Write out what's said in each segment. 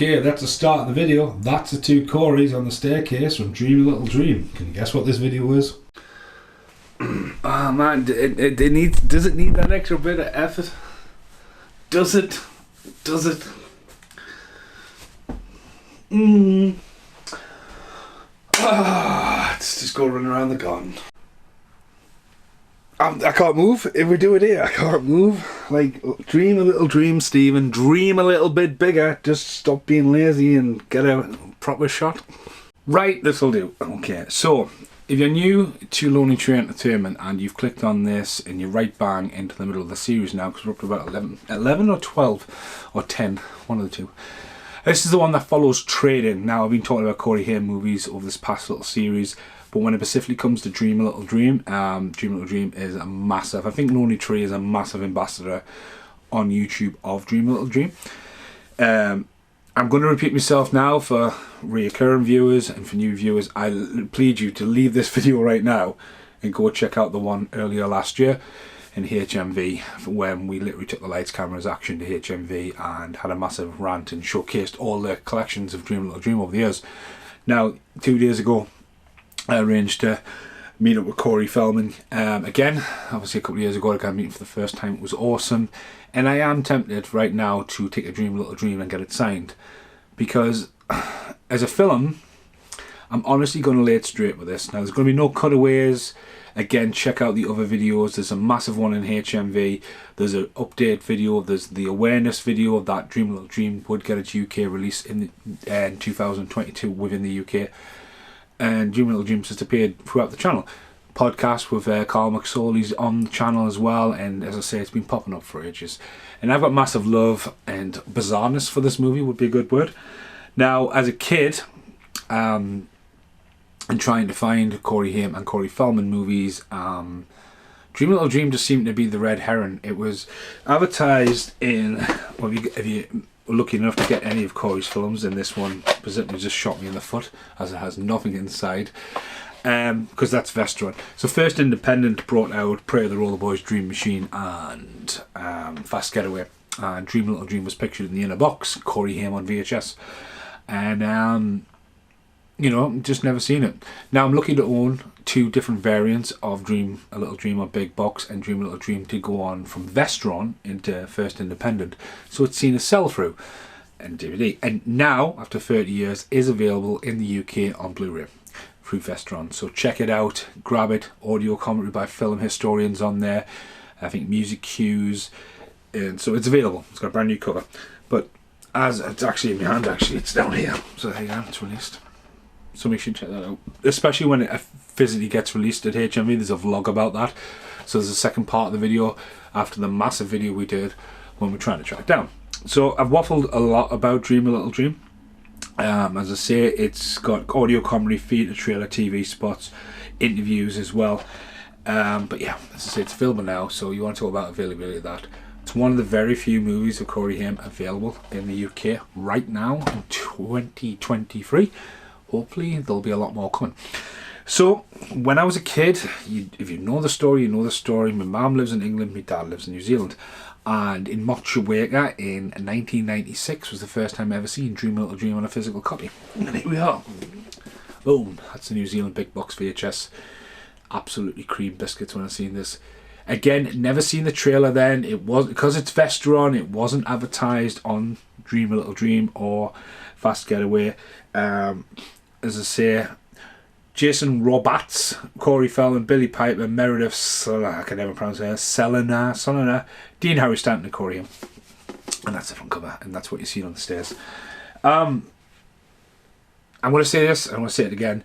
Okay, that's the start of the video. That's the two Corys on the staircase from Dream a Little Dream. Can you guess what this video is? Oh man, it needs. Does it need that extra bit of effort? Does it? Does it? Let's just go running around the garden. I can't move. If we do it here, I can't move. Like, dream a little dream, Stephen. Dream a little bit bigger. Just stop being lazy and get a proper shot. Right, this'll do. Okay, so if you're new to Lonely Tree Entertainment and you've clicked on this and you're right bang into the middle of the series now, because we're up to about 11 or 12 or 10, one of the two. This is the one that follows trading. Now, I've been talking about Corey Haim movies over this past little series, but when it specifically comes to Dream a Little Dream, Dream a Little Dream is a massive, I think Lonely Tree is a massive ambassador on YouTube of Dream a Little Dream. I'm going to repeat myself now for reoccurring viewers and for new viewers. I plead you to leave this video right now and go check out the one earlier last year in HMV, when we literally took the lights, cameras, action to HMV and had a massive rant and showcased all the collections of Dream a Little Dream over the years. Now, 2 days ago, I arranged to meet up with Corey Feldman again. Obviously a couple of years ago I got to meet him for the first time. It was awesome, and I am tempted right now to take a Dream a Little Dream and get it signed, because as a film I'm honestly going to lay it straight with this. Now, there's going to be no cutaways. Again, check out the other videos. There's a massive one in HMV. There's an update video. There's the awareness video of that Dream a Little Dream would get its UK release in 2022 within the UK. And Dream a Little Dream has appeared throughout the channel. Podcast with Carl McSorley's on the channel as well, and as I say, it's been popping up for ages. And I've got massive love and bizarreness for this movie, would be a good word. Now, as a kid, and trying to find Corey Haim and Corey Feldman movies, Dream a Little Dream just seemed to be the red herring. It was advertised in, well, if you lucky enough to get any of Corey's films, and this one specifically just shot me in the foot as it has nothing inside, because that's Vestron. So First Independent brought out Prey of the Roller Boys, Dream Machine and Fast Getaway, and Dream a Little Dream was pictured in the inner box, Corey Haim on VHS, and you know, just never seen it. Now I'm lucky to own two different variants of Dream a Little Dream on big box and Dream a Little Dream to go on from Vestron into First Independent, so it's seen a sell-through and DVD, and now after 30 years is available in the UK on Blu-ray through Vestron. So check it out, grab it. Audio commentary by film historians on there, I think music cues, and so it's available. It's got a brand new cover, but as it's actually in my hand, actually it's down here, so there you go, it's released. So make sure you check that out, especially when it physically gets released at HMV. There's a vlog about that, so there's a second part of the video after the massive video we did when we're trying to track it down. So I've waffled a lot about Dream a Little Dream. As I say, it's got audio commentary, feature trailer, TV spots, interviews as well, but yeah, as I say, it's available now, so you want to talk about availability of that. It's one of the very few movies of Corey Haim available in the UK right now in 2023. Hopefully there'll be a lot more coming. So when I was a kid, if you know the story, you know the story. My mum lives in England, my dad lives in New Zealand, and in Motueka in 1996 was the first time I ever seen Dream a Little Dream on a physical copy. And here we are. Boom, that's the New Zealand big box VHS. Absolutely cream biscuits when I seen this. Again, never seen the trailer then. It was because it's Vestron, it wasn't advertised on Dream a Little Dream or Fast Getaway. As I say, Jason Robards, Corey Feldman, Billy Piper, Meredith, I can never pronounce it, Selena, Dean Harry Stanton and Corey Haim. And that's the front cover, and that's what you see on the stairs. I'm going to say this, I'm going to say it again.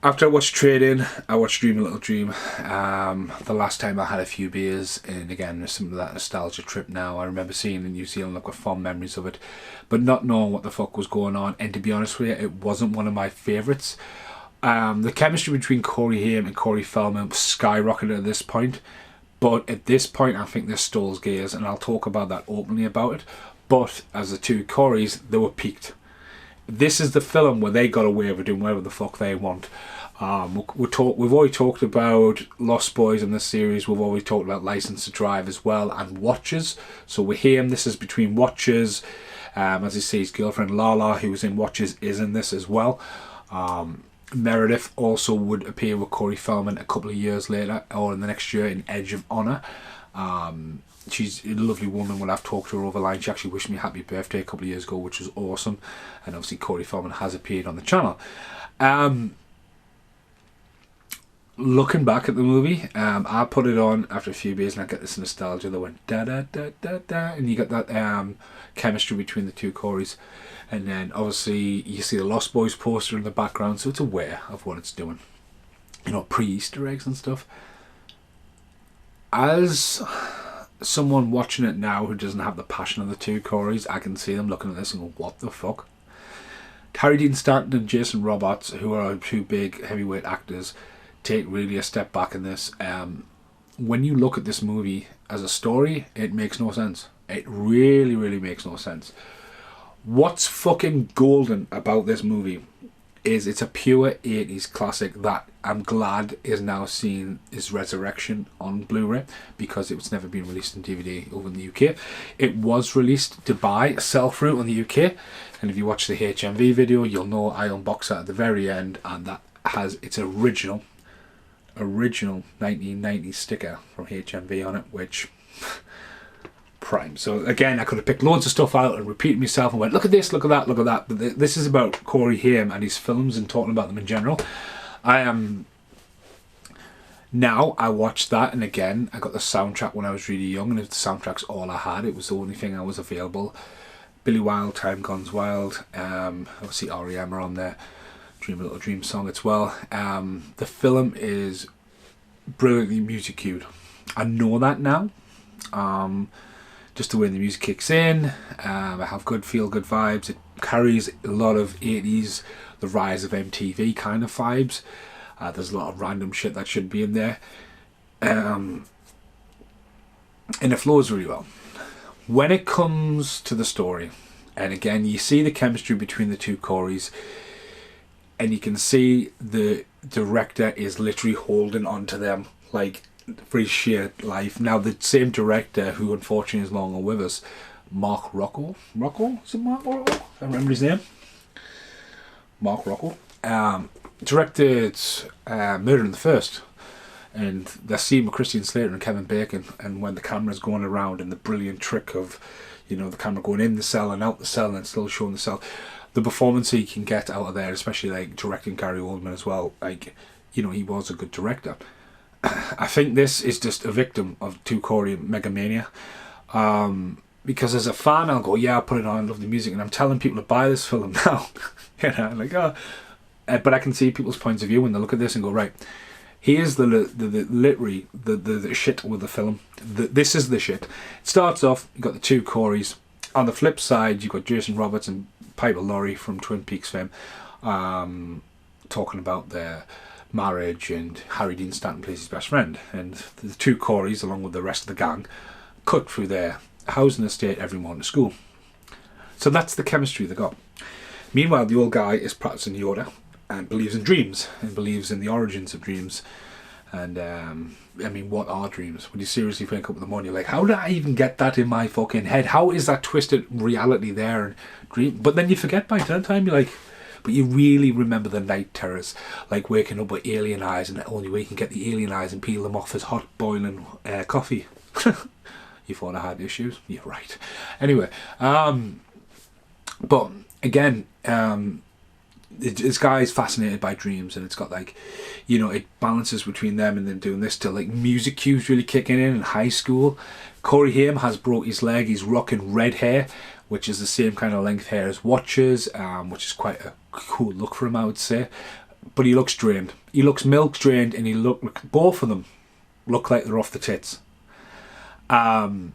After I watched Trading, I watched Dream a Little Dream. The last time I had a few beers, and again, there's some of that nostalgia trip now. I remember seeing in New Zealand, I've got fond memories of it, but not knowing what the fuck was going on, and to be honest with you, it wasn't one of my favourites. The chemistry between Corey Haim and Corey Feldman skyrocketed at this point, but at this point I think they're Stoll's gears, and I'll talk about that openly about it. But as the two Coreys, they were peaked. This is the film where they got away with doing whatever the fuck they want. We've already talked about Lost Boys in this series. We've already talked about License to Drive as well, and Watchers. So we're here, and this is between Watchers, As you see, his girlfriend Lala, who was in Watches, is in this as well. Meredith also would appear with Corey Feldman a couple of years later, or in the next year, in Edge of Honor. She's a lovely woman. When I've talked to her over line, she actually wished me a happy birthday a couple of years ago, which was awesome. And obviously Corey Feldman has appeared on the channel. Looking back at the movie, I put it on after a few days and I get this nostalgia that went da da da da da, and you get that chemistry between the two Coreys. And then obviously you see the Lost Boys poster in the background, so it's aware of what it's doing. You know, pre-Easter eggs and stuff. As someone watching it now who doesn't have the passion of the two Coreys, I can see them looking at this and go, what the fuck? Harry Dean Stanton and Jason Robards, who are two big heavyweight actors, take really a step back in this. When you look at this movie as a story, it makes no sense. It really, really makes no sense. What's fucking golden about this movie is it's a pure 80s classic that I'm glad is now seeing its resurrection on Blu-ray, because it was never been released on DVD over in the UK. It was released to buy, sell through in the UK, and if you watch the HMV video, you'll know I unbox that at the very end, and that has its original 1990 sticker from HMV on it, which prime. So again, I could have picked loads of stuff out and repeated myself and went, look at this, look at that, look at that. But this is about Corey Haim and his films and talking about them in general. Now I watched that, and again, I got the soundtrack when I was really young, and if the soundtrack's all I had, it was the only thing I was available. Billy Wilde, Time Guns Wild, obviously R.E.M. are on there. Dream a Little Dream song as well. The film is brilliantly music cued. I know that now. Just the way the music kicks in, I have good feel-good vibes. It carries a lot of 80s, the rise of MTV kind of vibes. There's a lot of random shit that should be in there. And it flows really well. When it comes to the story, and again, you see the chemistry between the two Coreys, and you can see the director is literally holding on to them like for his sheer life. Now, the same director who unfortunately is no longer with us, Mark Rocco? Is it Mark Rocco? I remember his name. Mark Rocco. Directed Murder in the First. And the scene with Christian Slater and Kevin Bacon, and when the camera's going around, and the brilliant trick of, you know, the camera going in the cell and out the cell and still showing the cell. The performance he can get out of there, especially like directing Gary Oldman as well, like, you know, he was a good director. I think this is just a victim of two Corey megamania. Because as a fan, I'll go, yeah, I'll put it on, I love the music, and I'm telling people to buy this film now. You know, like, oh. But I can see people's points of view when they look at this and go, right, here's the literally the shit with the film. This is the shit. It starts off, you've got the two Coreys. On the flip side, you've got Jason Roberts and Piper Laurie from Twin Peaks fame, talking about their marriage, and Harry Dean Stanton plays his best friend, and the two Coreys along with the rest of the gang cut through their housing estate every morning to school. So that's the chemistry they got. Meanwhile, the old guy is practicing Yoda and believes in dreams and believes in the origins of dreams. And I mean, what are dreams? When you seriously wake up in the morning, you're like, how did I even get that in my fucking head? How is that twisted reality there and dream? But then you forget by that time, you're like, but you really remember the night terrors, like waking up with alien eyes, and the only way you can get the alien eyes and peel them off is hot boiling coffee. You thought I had issues? You're right. Anyway, but again, this guy is fascinated by dreams, and it's got like, you know, it balances between them and then doing this to like music cues really kicking in high school. Corey Haim has broke his leg. He's rocking red hair, which is the same kind of length hair as Watches, which is quite a cool look for him, I would say. But he looks drained. He looks milk drained, and both of them look like they're off the tits. The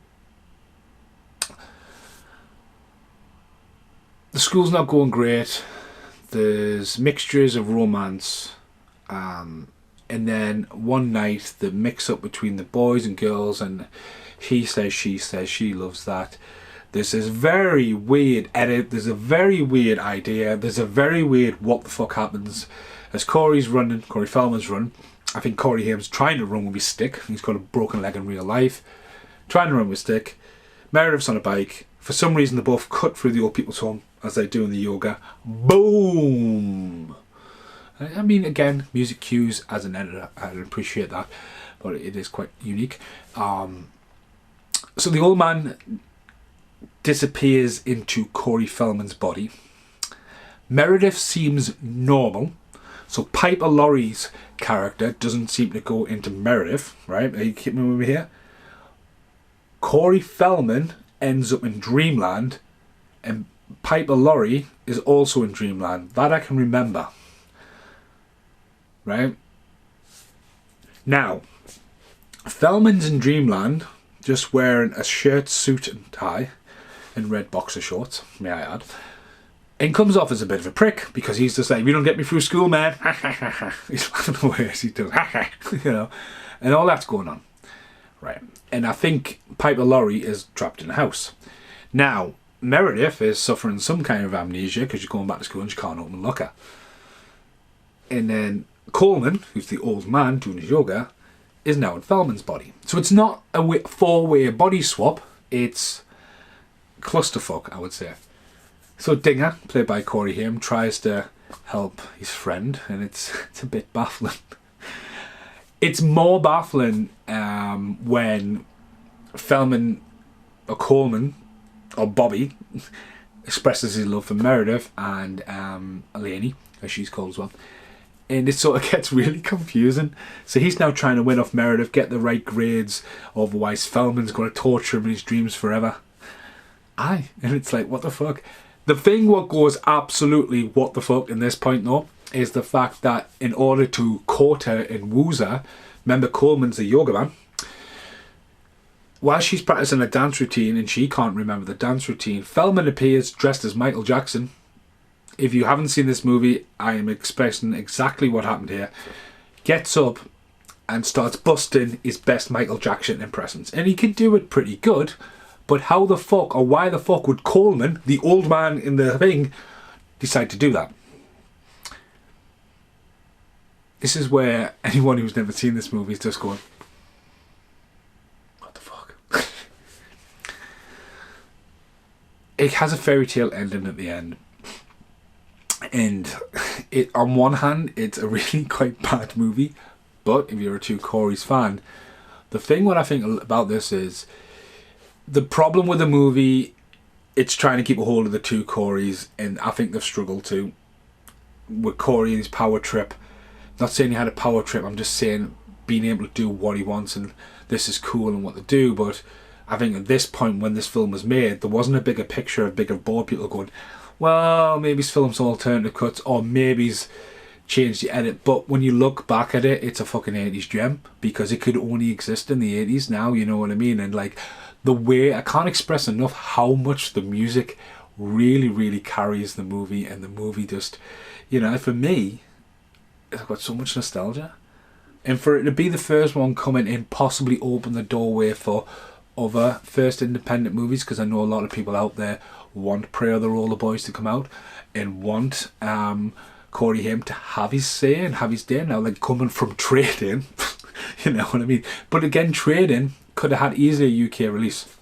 school's not going great. There's mixtures of romance, and then one night the mix up between the boys and girls, and he says, she loves that. There's this very weird edit, there's a very weird idea, there's a very weird what the fuck happens. As Corey Feldman's running, I think Corey Haim's trying to run with his stick. He's got a broken leg in real life. Trying to run with his stick. Meredith's on a bike. For some reason, they both cut through the old people's home as they're doing the yoga. Boom! I mean, again, music cues as an editor, I appreciate that, but it is quite unique. So the old man disappears into Corey Feldman's body. Meredith seems normal. So Piper Laurie's character doesn't seem to go into Meredith, right? Are you keeping me with me here? Corey Feldman ends up in Dreamland, and Piper Laurie is also in Dreamland. That I can remember. Right? Now, Feldman's in Dreamland, just wearing a shirt, suit and tie, and red boxer shorts, may I add. And comes off as a bit of a prick, because he's just like, you don't get me through school, man. He's laughing away as he does, you know. And all that's going on. Right. And I think Piper Laurie is trapped in a house. Now, Meredith is suffering some kind of amnesia, because she's going back to school and she can't open the locker. And then Coleman, who's the old man doing his yoga, is now in Feldman's body. So it's not a four-way body swap, it's clusterfuck, I would say. So Dinger, played by Corey Haim, tries to help his friend, and it's a bit baffling. It's more baffling when Feldman or Coleman or Bobby expresses his love for Meredith and Eleni, as she's called as well. And it sort of gets really confusing. So he's now trying to win off Meredith, get the right grades, otherwise Feldman's going to torture him in his dreams forever. Aye, and it's like, what the fuck? The thing what goes absolutely what the fuck in this point though, is the fact that in order to court her and woo her, remember Coleman's a yoga man, while she's practicing a dance routine and she can't remember the dance routine, Feldman appears dressed as Michael Jackson. If you haven't seen this movie, I am expressing exactly what happened here. Gets up and starts busting his best Michael Jackson impressions. And he can do it pretty good, but how the fuck or why the fuck would Coleman, the old man in the thing, decide to do that? This is where anyone who's never seen this movie is just going, what the fuck? It has a fairy tale ending at the end. And it, on one hand, it's a really quite bad movie, but if you're a true Corey's fan, the thing what I think about this is, the problem with the movie, it's trying to keep a hold of the two Coreys, and I think they've struggled to. With Corey and his power trip, not saying he had a power trip, I'm just saying being able to do what he wants, and this is cool and what to do, but I think at this point when this film was made, there wasn't a bigger picture, a bigger board, people going, well, maybe he's filmed some alternative cuts, or maybe he's changed the edit. But when you look back at it, it's a fucking 80s gem, because it could only exist in the 80s now, you know what I mean? And like, the way, I can't express enough how much the music really, really carries the movie, and the movie just, you know, for me, it's got so much nostalgia. And for it to be the first one coming in, possibly open the doorway for other first independent movies, because I know a lot of people out there want Prayer of the Roller Boys to come out and want Corey Haim to have his say and have his day now, like coming from Trading, you know what I mean? But again, Trading could have had easily a UK release.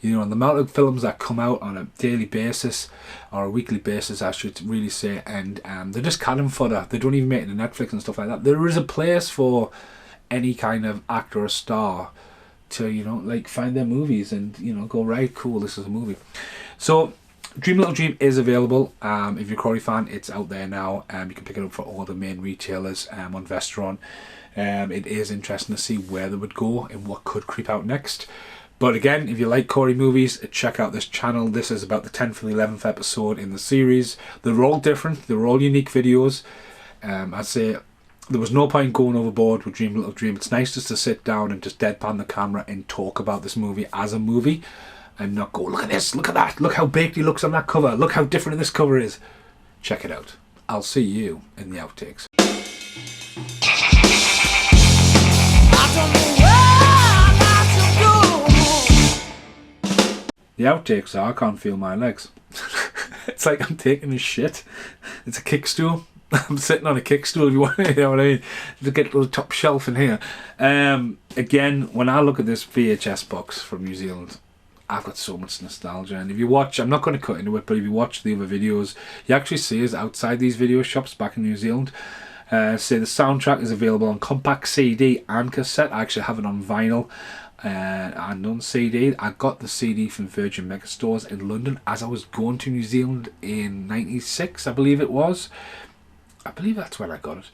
You know, and the amount of films that come out on a daily basis, or a weekly basis, I should really say, and they're just cannon fodder. They don't even make it to Netflix and stuff like that. There is a place for any kind of actor or star to, you know, like find their movies and, you know, go, right, cool, this is a movie. So Dream Little Dream is available. If you're a Corey fan, it's out there now. You can pick it up for all the main retailers on Vestron. It is interesting to see where they would go and what could creep out next. But again, if you like Corey movies, check out this channel. This is about the 10th and 11th episode in the series. They're all different. They're all unique videos. I'd say there was no point going overboard with Dream Little Dream. It's nice just to sit down and just deadpan the camera and talk about this movie as a movie, and not go, look at this, look at that, look how baked he looks on that cover, look how different this cover is. Check it out. I'll see you in the outtakes. The outtakes are, I can't feel my legs. It's like I'm taking a shit. It's a kick stool. I'm sitting on a kick stool, if you want, you know what I mean? To get to the top shelf in here. Again, when I look at this VHS box from New Zealand, I've got so much nostalgia. And if you watch, I'm not going to cut into it, but if you watch the other videos, you actually see us outside these video shops back in New Zealand. Say the soundtrack is available on compact CD and cassette. I actually have it on vinyl and on CD. I got the CD from Virgin Megastores in London as I was going to New Zealand in '96, I believe it was. I believe that's when I got it.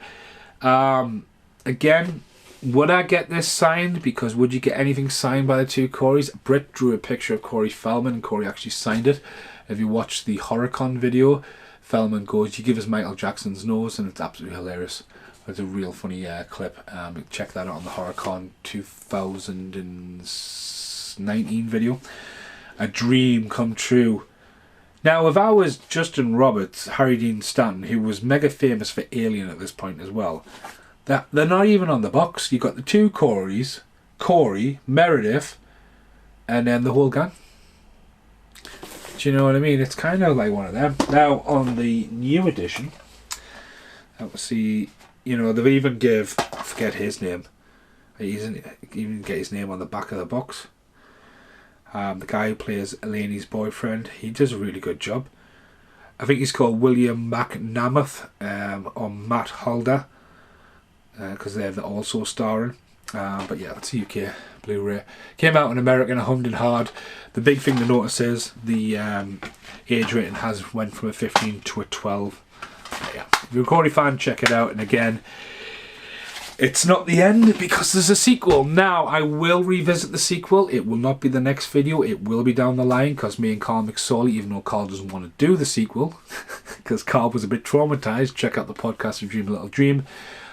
Again, would I get this signed? Because would you get anything signed by the two Coreys? Britt drew a picture of Corey Feldman and Corey actually signed it. If you watch the HorrorCon video, Feldman goes, "You give us Michael Jackson's nose," and it's absolutely hilarious. It's a real funny clip. Check that out on the HorrorCon 2019 video. A dream come true. Now, if I was Justin Roberts, Harry Dean Stanton, who was mega famous for Alien at this point as well, that they're not even on the box. You've got the two Coreys, Corey, Meredith, and then the whole gang. Do you know what I mean? It's kind of like one of them. Now, on the new edition, let's see, you know, they've even give, I forget his name. He even get his name on the back of the box. The guy who plays Elaine's boyfriend, he does a really good job. I think he's called William McNameth or Matt Holder, because they're also starring. But yeah, that's UK Blu-ray. Came out in America and hummed and hard. The big thing to notice is the age rating has went from a 15 to a 12. But yeah, if you're a Corey fan, check it out. And again, it's not the end because there's a sequel. Now, I will revisit the sequel. It will not be the next video. It will be down the line because me and Carl McSorley, even though Carl doesn't want to do the sequel, because Carl was a bit traumatized, check out the podcast of Dream a Little Dream.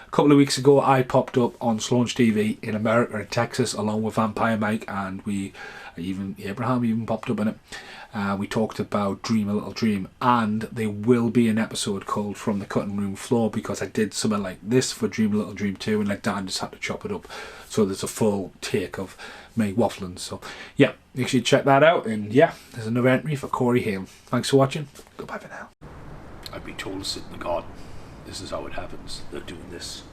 A couple of weeks ago, I popped up on Sloan's TV in America and Texas along with Vampire Mike, and Abraham even popped up in it. We talked about Dream a Little Dream, and there will be an episode called From the Cutting Room Floor because I did something like this for Dream a Little Dream 2, and like Dan just had to chop it up, so there's a full take of me waffling. So yeah, make sure you check that out. And yeah, there's another entry for Corey Haim. Thanks for watching. Goodbye for now. I've been told to sit in the garden. This is how it happens. They're doing this,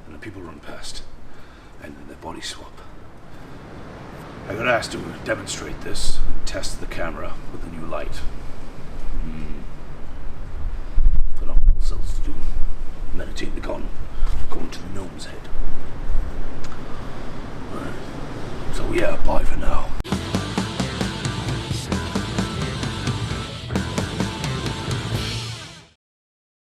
and the people run past, and then their bodies swap. I got asked to demonstrate this and test the camera with a new light. Got nothing else to do. Meditate the gun, going to the gnome's head. So yeah, bye for now.